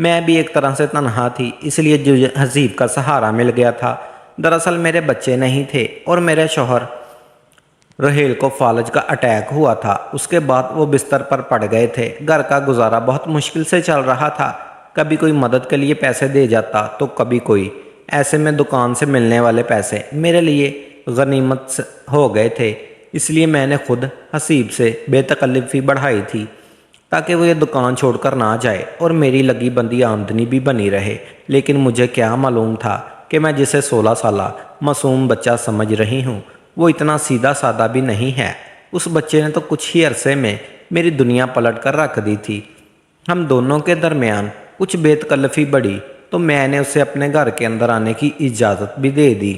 میں بھی ایک طرح سے تنہا تھی، اس لیے جو حسیب کا سہارا مل گیا تھا۔ دراصل میرے بچے نہیں تھے اور میرے شوہر رحیل کو فالج کا اٹیک ہوا تھا۔ اس کے بعد وہ بستر پر پڑ گئے تھے۔ گھر کا گزارا بہت مشکل سے چل رہا تھا۔ کبھی کوئی مدد کے لیے پیسے دے جاتا تو کبھی کوئی۔ ایسے میں دکان سے ملنے والے پیسے میرے لیے غنیمت ہو گئے تھے، اس لیے میں نے خود حسیب سے بے تکلفی بڑھائی تھی تاکہ وہ یہ دکان چھوڑ کر نہ جائے اور میری لگی بندی آمدنی بھی بنی رہے۔ لیکن مجھے کیا معلوم تھا کہ میں جسے 16 سالہ معصوم بچہ سمجھ رہی ہوں وہ اتنا سیدھا سادہ بھی نہیں ہے۔ اس بچے نے تو کچھ ہی عرصے میں میری دنیا پلٹ کر رکھ دی تھی۔ ہم دونوں کے درمیان کچھ بے تکلفی بڑھی تو میں نے اسے اپنے گھر کے اندر آنے کی اجازت بھی دے دی۔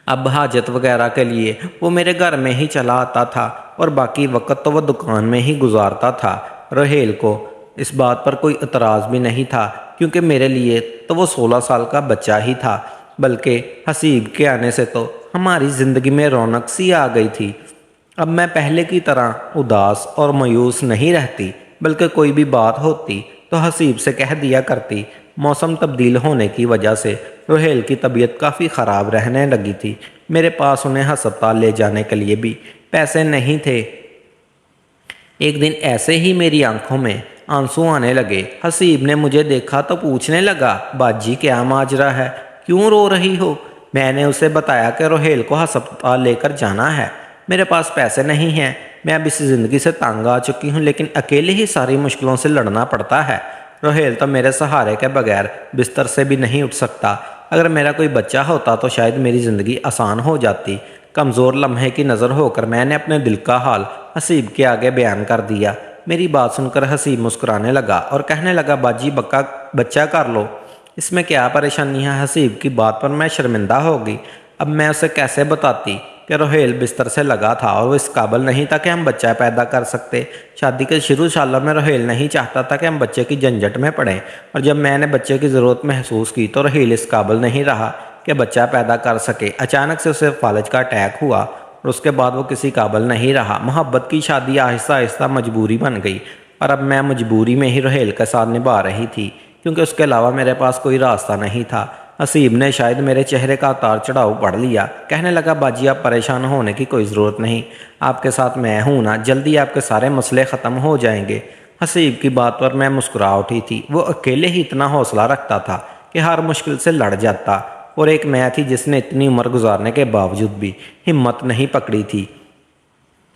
اب حاجت وغیرہ کے لیے وہ میرے گھر میں ہی چلا آتا تھا اور باقی وقت تو وہ دکان میں ہی گزارتا تھا۔ رحیل کو اس بات پر کوئی اعتراض بھی نہیں تھا کیونکہ میرے لیے تو وہ 16 سال کا بچہ ہی تھا، بلکہ حسیب کے آنے سے تو ہماری زندگی میں رونق سی آ گئی تھی۔ اب میں پہلے کی طرح اداس اور مایوس نہیں رہتی، بلکہ کوئی بھی بات ہوتی تو حسیب سے کہہ دیا کرتی۔ موسم تبدیل ہونے کی وجہ سے رحیل کی طبیعت کافی خراب رہنے لگی تھی۔ میرے پاس انہیں ہسپتال لے جانے کے لیے بھی پیسے نہیں تھے۔ ایک دن ایسے ہی میری آنکھوں میں آنسو آنے لگے۔ حسیب نے مجھے دیکھا تو پوچھنے لگا، باجی کیا ماجرا ہے، کیوں رو رہی ہو؟ میں نے اسے بتایا کہ رحیل کو ہسپتال لے کر جانا ہے۔ میرے پاس پیسے نہیں ہیں، میں اب اس زندگی سے تنگ آ چکی ہوں، لیکن اکیلے ہی ساری مشکلوں سے لڑنا پڑتا ہے۔ رحیل تو میرے سہارے کے بغیر بستر سے بھی نہیں اٹھ سکتا۔ اگر میرا کوئی بچہ ہوتا تو شاید میری زندگی آسان ہو جاتی۔ کمزور لمحے کی نظر ہو کر میں نے اپنے دل کا حال حسیب کے آگے بیان کر دیا۔ میری بات سن کر حسیب مسکرانے لگا اور کہنے لگا، باجی بچہ کر لو، اس میں کیا پریشانی ہے؟ حسیب کی بات پر میں شرمندہ ہو گئی۔ اب میں اسے کیسے بتاتی کہ رحیل بستر سے لگا تھا اور وہ اس قابل نہیں تھا کہ ہم بچہ پیدا کر سکتے۔ شادی کے شروع سالوں میں رحیل نہیں چاہتا تھا کہ ہم بچے کی جھنجھٹ میں پڑیں، اور جب میں نے بچے کی ضرورت محسوس کی تو رحیل اس قابل نہیں رہا کہ بچہ پیدا کر سکے۔ اچانک سے اسے فالج کا اٹیک ہوا اور اس کے بعد وہ کسی قابل نہیں رہا۔ محبت کی شادی آہستہ آہستہ مجبوری بن گئی، اور اب میں مجبوری میں ہی رحیل کے ساتھ نبھا رہی تھی کیونکہ اس کے علاوہ میرے پاس کوئی راستہ نہیں تھا۔ حسیب نے شاید میرے چہرے کا اتار چڑھاؤ پڑھ لیا۔ کہنے لگا، باجی آپ پریشان ہونے کی کوئی ضرورت نہیں، آپ کے ساتھ میں ہوں نا، جلدی آپ کے سارے مسئلے ختم ہو جائیں گے۔ حسیب کی بات پر میں مسکرا اٹھی تھی۔ وہ اکیلے ہی اتنا حوصلہ رکھتا تھا کہ ہر مشکل سے لڑ جاتا، اور ایک میں تھی جس نے اتنی عمر گزارنے کے باوجود بھی ہمت نہیں پکڑی تھی۔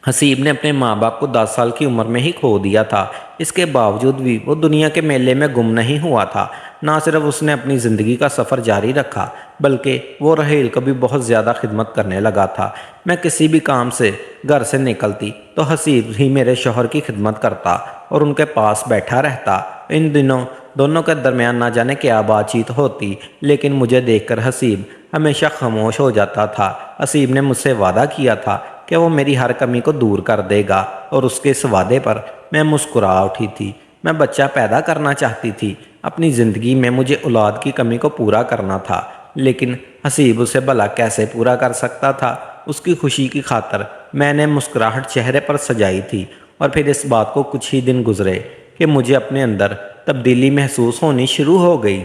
حسیب نے اپنے ماں باپ کو 10 سال کی عمر میں ہی کھو دیا تھا، اس کے باوجود بھی وہ دنیا کے میلے میں گم نہیں ہوا تھا۔ نہ صرف اس نے اپنی زندگی کا سفر جاری رکھا بلکہ وہ رحیل کو بھی بہت زیادہ خدمت کرنے لگا تھا۔ میں کسی بھی کام سے گھر سے نکلتی تو حسیب ہی میرے شوہر کی خدمت کرتا اور ان کے پاس بیٹھا رہتا۔ ان دنوں دونوں کے درمیان نہ جانے کیا بات چیت ہوتی، لیکن مجھے دیکھ کر حسیب ہمیشہ خاموش ہو جاتا تھا۔ حسیب نے مجھ سے وعدہ کیا تھا کہ وہ میری ہر کمی کو دور کر دے گا، اور اس کے اس وعدے پر میں مسکرا اٹھی تھی۔ میں بچہ پیدا کرنا چاہتی تھی، اپنی زندگی میں مجھے اولاد کی کمی کو پورا کرنا تھا، لیکن حسیب اسے بھلا کیسے پورا کر سکتا تھا؟ اس کی خوشی کی خاطر میں نے مسکراہٹ چہرے پر سجائی تھی، اور پھر اس بات کو کچھ ہی دن گزرے کہ مجھے اپنے اندر تبدیلی محسوس ہونی شروع ہو گئی۔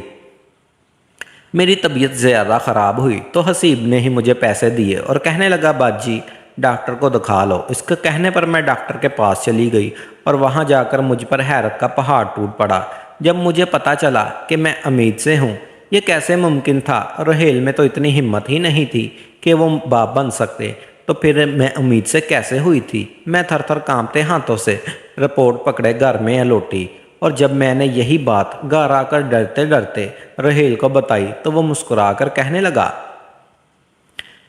میری طبیعت زیادہ خراب ہوئی تو حسیب نے ہی مجھے پیسے دیے اور کہنے لگا، باجی ڈاکٹر کو دکھا لو۔ اس کے کہنے پر میں ڈاکٹر کے پاس چلی گئی اور وہاں جا کر مجھ پر حیرت کا پہاڑ ٹوٹ پڑا جب مجھے پتا چلا کہ میں امید سے ہوں۔ یہ کیسے ممکن تھا؟ رحیل میں تو اتنی ہمت ہی نہیں تھی کہ وہ باپ بن سکتے، تو پھر میں امید سے کیسے ہوئی تھی؟ میں تھر تھر کانپتے ہاتھوں سے رپورٹ پکڑے گھر میں لوٹی، اور جب میں نے یہی بات گھر آ کر ڈرتے ڈرتے رحیل کو بتائی تو وہ مسکرا کر کہنے لگا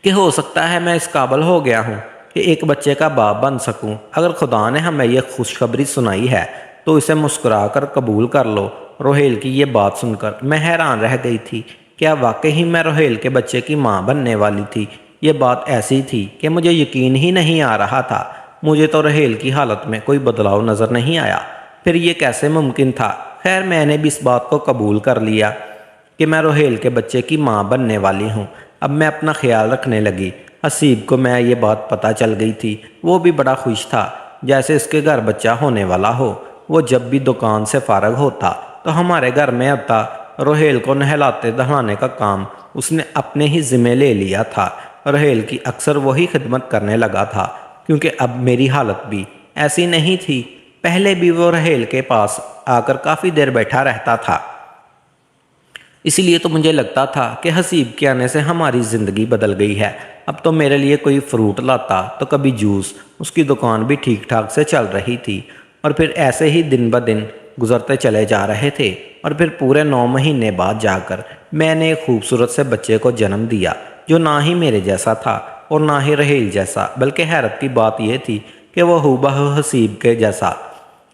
کہ ہو سکتا ہے میں اس قابل ہو گیا ہوں کہ ایک بچے کا باپ بن سکوں۔ اگر خدا نے ہمیں یہ خوشخبری سنائی ہے تو اسے مسکرا کر قبول کر لو۔ رحیل کی یہ بات سن کر میں حیران رہ گئی تھی۔ کیا واقعی میں رحیل کے بچے کی ماں بننے والی تھی؟ یہ بات ایسی تھی کہ مجھے یقین ہی نہیں آ رہا تھا۔ مجھے تو رحیل کی حالت میں کوئی بدلاؤ نظر نہیں آیا، پھر یہ کیسے ممکن تھا؟ خیر میں نے بھی اس بات کو قبول کر لیا کہ میں رحیل کے بچے کی ماں بننے والی ہوں۔ اب میں اپنا خیال رکھنے لگی۔ حسیب کو میں یہ بات پتہ چل گئی تھی، وہ بھی بڑا خوش تھا، جیسے اس کے گھر بچہ ہونے والا ہو۔ وہ جب بھی دکان سے فارغ ہوتا تو ہمارے گھر میں ابتا روہیل کو نہلاتے دہلانے کا کام اس نے اپنے ہی ذمہ لے لیا تھا۔ روہیل کی اکثر وہی خدمت کرنے لگا تھا، کیونکہ اب میری حالت بھی ایسی نہیں تھی۔ پہلے بھی وہ روہیل کے پاس آ کر کافی دیر بیٹھا رہتا تھا، اس لیے تو مجھے لگتا تھا کہ حسیب کے آنے سے ہماری زندگی بدل گئی ہے۔ اب تو میرے لیے کوئی فروٹ لاتا تو کبھی جوس، اس کی دکان بھی ٹھیک ٹھاک سے چل رہی تھی، اور پھر ایسے ہی دن بدن گزرتے چلے جا رہے تھے۔ اور پھر پورے 9 مہینے بعد جا کر میں نے ایک خوبصورت سے بچے کو جنم دیا، جو نہ ہی میرے جیسا تھا اور نہ ہی روہیل جیسا، بلکہ حیرت کی بات یہ تھی کہ وہ ہو بہو حسیب کے جیسا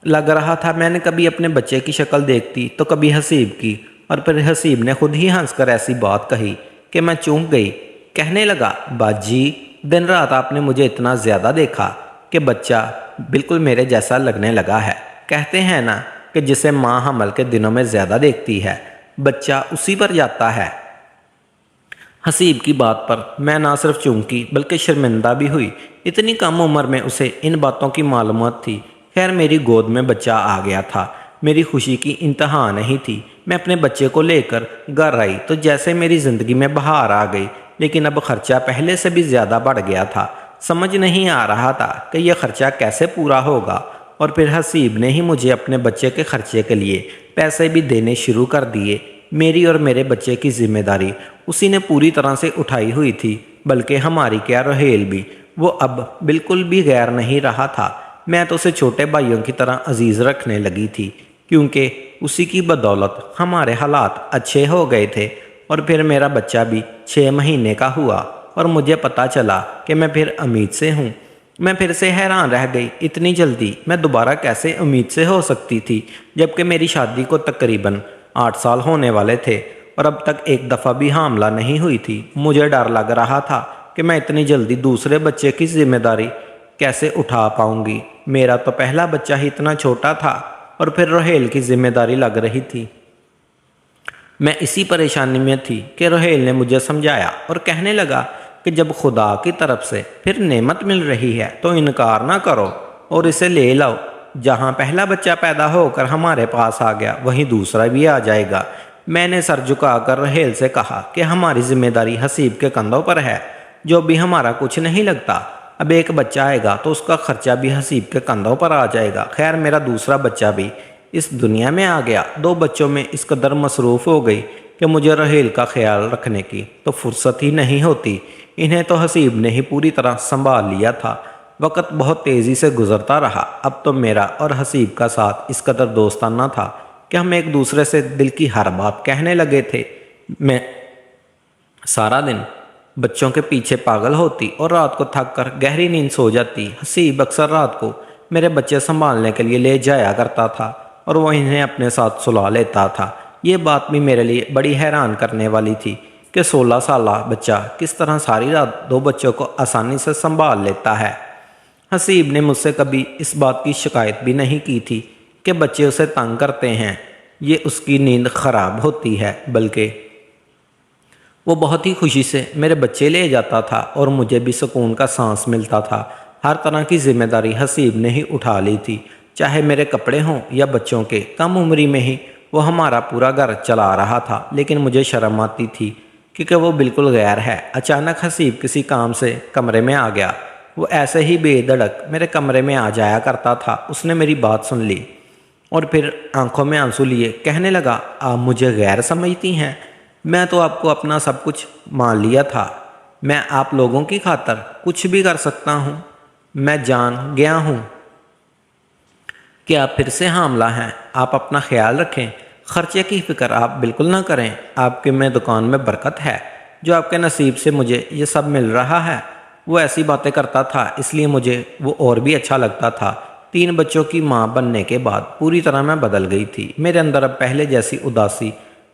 لگ رہا تھا۔ میں نے کبھی اپنے بچے کی شکل دیکھتی تو کبھی حسیب کی، اور پھر حسیب نے خود ہی ہنس کر ایسی بات کہی کہ میں چونک گئی۔ کہنے لگا، باجی دن رات آپ نے مجھے اتنا زیادہ دیکھا کہ بچہ بالکل میرے جیسا لگنے لگا ہے۔ کہتے ہیں نا کہ جسے ماں حمل کے دنوں میں زیادہ دیکھتی ہے، بچہ اسی پر جاتا ہے۔ حسیب کی بات پر میں نہ صرف چونکی بلکہ شرمندہ بھی ہوئی۔ اتنی کم عمر میں اسے ان باتوں کی معلومات تھی۔ خیر میری گود میں بچہ آ گیا تھا، میری خوشی کی انتہا نہیں تھی۔ میں اپنے بچے کو لے کر گھر آئی تو جیسے میری زندگی میں بہار آ گئی، لیکن اب خرچہ پہلے سے بھی زیادہ بڑھ گیا تھا۔ سمجھ نہیں آ رہا تھا کہ یہ خرچہ کیسے پورا ہوگا، اور پھر حسیب نے ہی مجھے اپنے بچے کے خرچے کے لیے پیسے بھی دینے شروع کر دیے۔ میری اور میرے بچے کی ذمہ داری اسی نے پوری طرح سے اٹھائی ہوئی تھی، بلکہ ہماری کیا روہیل بھی، وہ اب بالکل بھی غیر نہیں رہا تھا۔ میں تو اسے چھوٹے بھائیوں کی طرح عزیز رکھنے لگی تھی، کیونکہ اسی کی بدولت ہمارے حالات اچھے ہو گئے تھے۔ اور پھر میرا بچہ بھی 6 مہینے کا ہوا اور مجھے پتا چلا کہ میں پھر امید سے ہوں۔ میں پھر سے حیران رہ گئی، اتنی جلدی میں دوبارہ کیسے امید سے ہو سکتی تھی، جبکہ میری شادی کو تقریباً 8 سال ہونے والے تھے اور اب تک ایک دفعہ بھی حاملہ نہیں ہوئی تھی۔ مجھے ڈر لگ رہا تھا کہ میں اتنی جلدی دوسرے بچے کی ذمہ داری کیسے اٹھا پاؤں گی۔ میرا تو پہلا بچہ ہی اتنا چھوٹا تھا اور پھر روہیل کی ذمہ داری لگ رہی تھی۔ میں اسی پریشانی میں تھی کہ روہیل نے مجھے سمجھایا اور کہنے لگا کہ جب خدا کی طرف سے پھر نعمت مل رہی ہے تو انکار نہ کرو اور اسے لے لاؤ۔ جہاں پہلا بچہ پیدا ہو کر ہمارے پاس آ گیا، وہیں دوسرا بھی آ جائے گا۔ میں نے سر جھکا کر روہیل سے کہا کہ ہماری ذمہ داری حسیب کے کندھوں پر ہے، جو بھی ہمارا کچھ نہیں لگتا۔ اب ایک بچہ آئے گا تو اس کا خرچہ بھی حسیب کے کندھوں پر آ جائے گا۔ خیر میرا دوسرا بچہ بھی اس دنیا میں آ گیا۔ 2 بچوں میں اس قدر مصروف ہو گئی کہ مجھے روہیل کا خیال رکھنے کی تو فرصت ہی نہیں ہوتی۔ انہیں تو حسیب نے ہی پوری طرح سنبھال لیا تھا۔ وقت بہت تیزی سے گزرتا رہا۔ اب تو میرا اور حسیب کا ساتھ اس قدر دوستانہ تھا کہ ہم ایک دوسرے سے دل کی ہر بات کہنے لگے تھے۔ میں سارا دن بچوں کے پیچھے پاگل ہوتی اور رات کو تھک کر گہری نیند سو جاتی۔ حسیب اکثر رات کو میرے بچے سنبھالنے کے لیے لے جایا کرتا تھا اور وہ انہیں اپنے ساتھ سلا لیتا تھا۔ یہ بات بھی میرے لیے بڑی حیران کرنے والی تھی کہ 16 سالہ بچہ کس طرح ساری رات 2 بچوں کو آسانی سے سنبھال لیتا ہے۔ حسیب نے مجھ سے کبھی اس بات کی شکایت بھی نہیں کی تھی کہ بچے اسے تنگ کرتے ہیں، یہ اس کی نیند خراب ہوتی ہے، بلکہ وہ بہت ہی خوشی سے میرے بچے لے جاتا تھا اور مجھے بھی سکون کا سانس ملتا تھا۔ ہر طرح کی ذمہ داری حسیب نے ہی اٹھا لی تھی، چاہے میرے کپڑے ہوں یا بچوں کے۔ کم عمری میں ہی وہ ہمارا پورا گھر چلا رہا تھا، لیکن مجھے شرم آتی تھی کیونکہ وہ بالکل غیر ہے۔ اچانک حسیب کسی کام سے کمرے میں آ گیا۔ وہ ایسے ہی بے دھڑک میرے کمرے میں آ جایا کرتا تھا۔ اس نے میری بات سن لی اور پھر آنکھوں میں آنسو لیے کہنے لگا، آپ مجھے غیر سمجھتی ہیں؟ میں تو آپ کو اپنا سب کچھ مان لیا تھا۔ میں آپ لوگوں کی خاطر کچھ بھی کر سکتا ہوں۔ میں جان گیا ہوں کہ آپ پھر سے حاملہ ہیں۔ آپ اپنا خیال رکھیں، خرچے کی فکر آپ بالکل نہ کریں۔ آپ کے میں دکان میں برکت ہے، جو آپ کے نصیب سے مجھے یہ سب مل رہا ہے۔ وہ ایسی باتیں کرتا تھا، اس لیے مجھے وہ اور بھی اچھا لگتا تھا۔ 3 بچوں کی ماں بننے کے بعد پوری طرح میں بدل گئی تھی۔ میرے اندر اب پہلے جیسی اداسی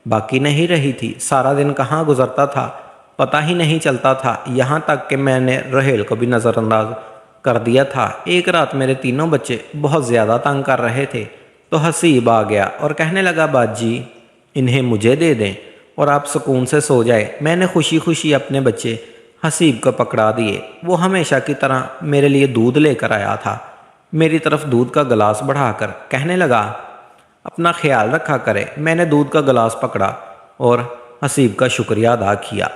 باقی نہیں رہی تھی۔ سارا دن کہاں گزرتا تھا پتہ ہی نہیں چلتا تھا، یہاں تک کہ میں نے روہیل کو بھی نظر انداز کر دیا تھا۔ ایک رات میرے 3 بچے بہت زیادہ تنگ کر رہے تھے تو حسیب آ گیا اور کہنے لگا، باجی انہیں مجھے دے دیں اور آپ سکون سے سو جائے۔ میں نے خوشی خوشی اپنے بچے حسیب کو پکڑا دیے۔ وہ ہمیشہ کی طرح میرے لیے دودھ لے کر آیا تھا۔ میری طرف دودھ کا گلاس بڑھا کر کہنے لگا، اپنا خیال رکھا کرے۔ میں نے دودھ کا گلاس پکڑا اور حسیب کا شکریہ ادا کیا۔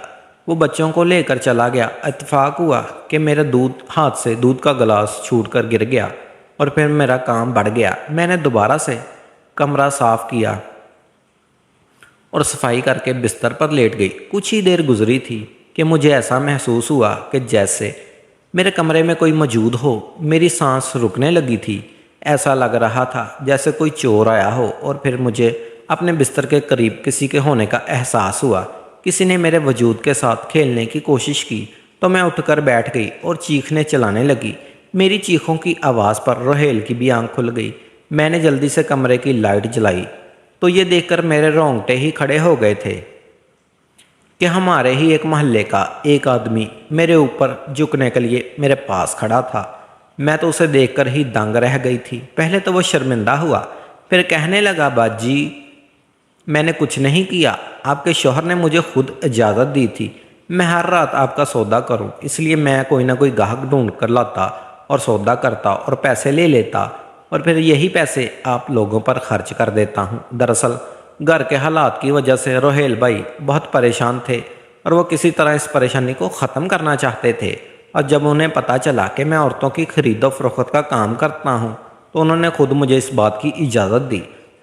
وہ بچوں کو لے کر چلا گیا۔ اتفاق ہوا کہ میرے ہاتھ سے دودھ کا گلاس چھوٹ کر گر گیا اور پھر میرا کام بڑھ گیا۔ میں نے دوبارہ سے کمرہ صاف کیا اور صفائی کر کے بستر پر لیٹ گئی۔ کچھ ہی دیر گزری تھی کہ مجھے ایسا محسوس ہوا کہ جیسے میرے کمرے میں کوئی موجود ہو۔ میری سانس رکنے لگی تھی۔ ایسا لگ رہا تھا جیسے کوئی چور آیا ہو، اور پھر مجھے اپنے بستر کے قریب کسی کے ہونے کا احساس ہوا۔ کسی نے میرے وجود کے ساتھ کھیلنے کی کوشش کی تو میں اٹھ کر بیٹھ گئی اور چیخنے چلانے لگی۔ میری چیخوں کی آواز پر روہیل کی بھی آنکھ کھل گئی۔ میں نے جلدی سے کمرے کی لائٹ جلائی تو یہ دیکھ کر میرے رونگٹے ہی کھڑے ہو گئے تھے کہ ہمارے ہی ایک محلے کا ایک آدمی میرے اوپر جھکنے کے لیے میرے پاس کھڑا تھا۔ میں تو اسے دیکھ کر ہی دنگ رہ گئی تھی۔ پہلے تو وہ شرمندہ ہوا، پھر کہنے لگا، باجی میں نے کچھ نہیں کیا، آپ کے شوہر نے مجھے خود اجازت دی تھی میں ہر رات آپ کا سودا کروں، اس لیے میں کوئی نہ کوئی گاہک ڈھونڈ کر لاتا اور سودا کرتا اور پیسے لے لیتا اور پھر یہی پیسے آپ لوگوں پر خرچ کر دیتا ہوں۔ دراصل گھر کے حالات کی وجہ سے روہیل بھائی بہت پریشان تھے اور وہ کسی طرح اس پریشانی کو ختم کرنا چاہتے تھے، اور جب انہیں پتہ چلا کہ میں عورتوں کی خرید و فروخت کا کام کرتا ہوں تو انہوں نے خود مجھے اس بات کی اجازت دی۔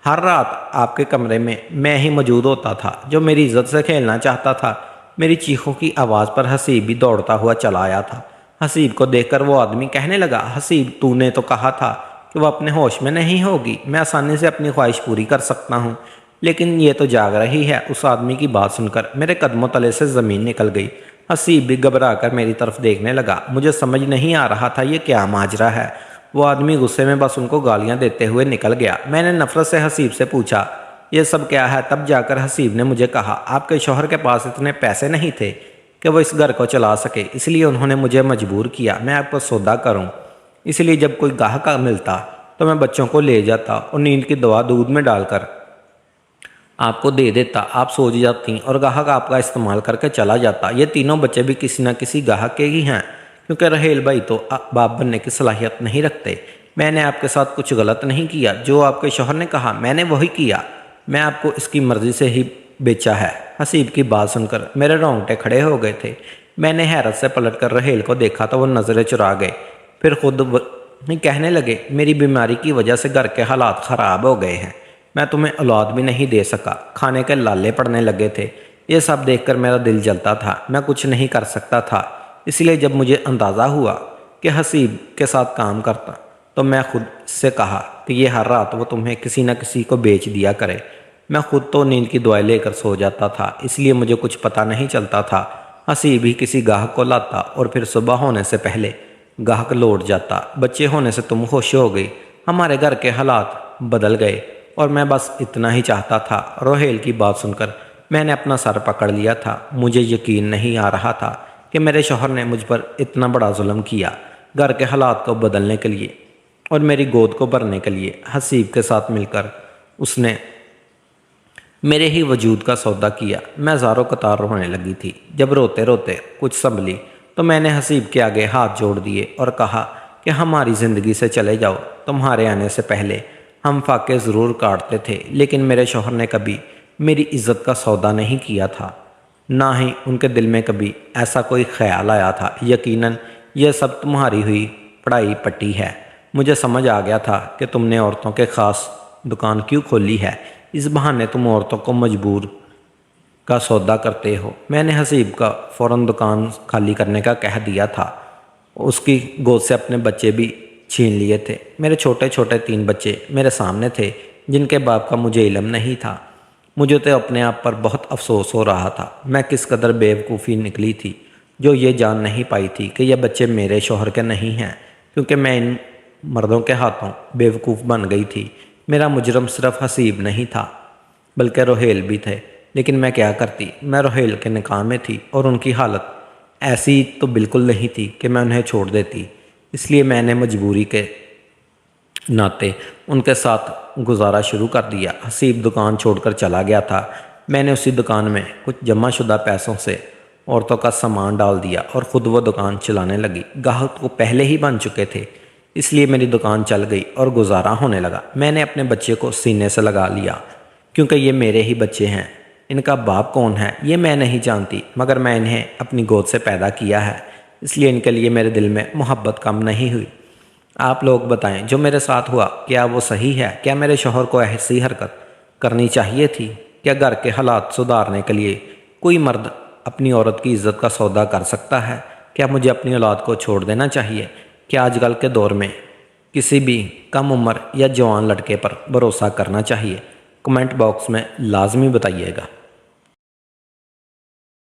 ہر رات آپ کے کمرے میں میں ہی موجود ہوتا تھا۔ جو میری عزت سے کھیلنا چاہتا تھا، میری چیخوں کی آواز پر حسیب بھی دوڑتا ہوا چلا آیا تھا۔ حسیب کو دیکھ کر وہ آدمی کہنے لگا، حسیب تو نے تو کہا تھا کہ وہ اپنے ہوش میں نہیں ہوگی، میں آسانی سے اپنی خواہش پوری کر سکتا ہوں، لیکن یہ تو جاگ رہی ہے۔ اس آدمی کی بات سن کر میرے قدموں تلے سے زمین نکل گئی۔ حسیب بھی گھبرا کر میری طرف دیکھنے لگا۔ مجھے سمجھ نہیں آ رہا تھا یہ کیا ماجرا ہے۔ وہ آدمی غصے میں بس ان کو گالیاں دیتے ہوئے نکل گیا۔ میں نے نفرت سے حسیب سے پوچھا، یہ سب کیا ہے؟ تب جا کر حسیب نے مجھے کہا، آپ کے شوہر کے پاس اتنے پیسے نہیں تھے کہ وہ اس گھر کو چلا سکے، اس لیے انہوں نے مجھے مجبور کیا میں آپ کو سودا کروں۔ اس لیے جب کوئی گاہک ملتا تو میں بچوں کو لے جاتا اور نیند کی دوا دودھ میں ڈال کر آپ کو دے دیتا، آپ سو جاتی اور گاہک آپ کا استعمال کر کے چلا جاتا۔ یہ تینوں بچے بھی کسی نہ کسی گاہک کے ہی ہیں، کیونکہ روہیل بھائی تو باپ بننے کی صلاحیت نہیں رکھتے۔ میں نے آپ کے ساتھ کچھ غلط نہیں کیا، جو آپ کے شوہر نے کہا میں نے وہی کیا، میں آپ کو اس کی مرضی سے ہی بیچا ہے۔ حسیب کی بات سن کر میرے رونگٹے کھڑے ہو گئے تھے۔ میں نے حیرت سے پلٹ کر روہیل کو دیکھا تو وہ نظریں چرا گئے، پھر خود کہنے لگے، میری بیماری کی وجہ سے گھر کے حالات خراب ہو گئے ہیں، میں تمہیں اولاد بھی نہیں دے سکا، کھانے کے لالے پڑنے لگے تھے۔ یہ سب دیکھ کر میرا دل جلتا تھا، میں کچھ نہیں کر سکتا تھا۔ اس لیے جب مجھے اندازہ ہوا کہ حسیب کے ساتھ کام کرتا تو میں خود سے کہا کہ یہ ہر رات وہ تمہیں کسی نہ کسی کو بیچ دیا کرے۔ میں خود تو نیند کی دعائیں لے کر سو جاتا تھا، اس لیے مجھے کچھ پتہ نہیں چلتا تھا۔ حسیب ہی کسی گاہک کو لاتا اور پھر صبح ہونے سے پہلے گاہک لوٹ جاتا۔ بچے ہونے سے تم خوش ہو گئی، ہمارے گھر کے حالات بدل گئے اور میں بس اتنا ہی چاہتا تھا۔ روہیل کی بات سن کر میں نے اپنا سر پکڑ لیا تھا۔ مجھے یقین نہیں آ رہا تھا کہ میرے شوہر نے مجھ پر اتنا بڑا ظلم کیا۔ گھر کے حالات کو بدلنے کے لیے اور میری گود کو بھرنے کے لیے حسیب کے ساتھ مل کر اس نے میرے ہی وجود کا سودا کیا۔ میں زاروں قطار رونے لگی تھی۔ جب روتے روتے کچھ سنبھلی تو میں نے حسیب کے آگے ہاتھ جوڑ دیے اور کہا کہ ہماری زندگی سے چلے جاؤ۔ تمہارے آنے سے پہلے ہم فاقے ضرور کاٹتے تھے، لیکن میرے شوہر نے کبھی میری عزت کا سودا نہیں کیا تھا، نہ ہی ان کے دل میں کبھی ایسا کوئی خیال آیا تھا۔ یقیناً یہ سب تمہاری ہوئی پڑھائی پٹی ہے۔ مجھے سمجھ آ گیا تھا کہ تم نے عورتوں کے خاص دکان کیوں کھولی ہے، اس بہانے تم عورتوں کو مجبور کا سودا کرتے ہو۔ میں نے حسیب کا فوراً دکان خالی کرنے کا کہہ دیا تھا۔ اس کی گود سے اپنے بچے بھی چھین لیے تھے۔ میرے چھوٹے چھوٹے 3 بچے میرے سامنے تھے جن کے باپ کا مجھے علم نہیں تھا۔ مجھے تو اپنے آپ پر بہت افسوس ہو رہا تھا۔ میں کس قدر بیوقوفی نکلی تھی جو یہ جان نہیں پائی تھی کہ یہ بچے میرے شوہر کے نہیں ہیں، کیونکہ میں ان مردوں کے ہاتھوں بیوقوف بن گئی تھی۔ میرا مجرم صرف حسیب نہیں تھا بلکہ روہیل بھی تھے، لیکن میں کیا کرتی؟ میں روہیل کے نکاح میں تھی اور ان کی حالت ایسی تو بالکل نہیں تھی کہ میں انہیں چھوڑ دیتی۔ اس لیے میں نے مجبوری کے ناطے ان کے ساتھ گزارا شروع کر دیا۔ حسیب دکان چھوڑ کر چلا گیا تھا۔ میں نے اسی دکان میں کچھ جمع شدہ پیسوں سے عورتوں کا سامان ڈال دیا اور خود وہ دکان چلانے لگی۔ گاہک تو پہلے ہی بن چکے تھے، اس لیے میری دکان چل گئی اور گزارا ہونے لگا۔ میں نے اپنے بچے کو سینے سے لگا لیا کیونکہ یہ میرے ہی بچے ہیں۔ ان کا باپ کون ہے یہ میں نہیں جانتی، مگر میں انہیں اپنی گود سے پیدا کیا ہے، اس لیے ان کے لیے میرے دل میں محبت کم نہیں ہوئی۔ آپ لوگ بتائیں جو میرے ساتھ ہوا کیا وہ صحیح ہے؟ کیا میرے شوہر کو ایسی حرکت کرنی چاہیے تھی؟ کیا گھر کے حالات سدھارنے کے لیے کوئی مرد اپنی عورت کی عزت کا سودا کر سکتا ہے؟ کیا مجھے اپنی اولاد کو چھوڑ دینا چاہیے؟ کیا آج کل کے دور میں کسی بھی کم عمر یا جوان لڑکے پر بھروسہ کرنا چاہیے؟ کمنٹ باکس میں لازمی بتائیے گا۔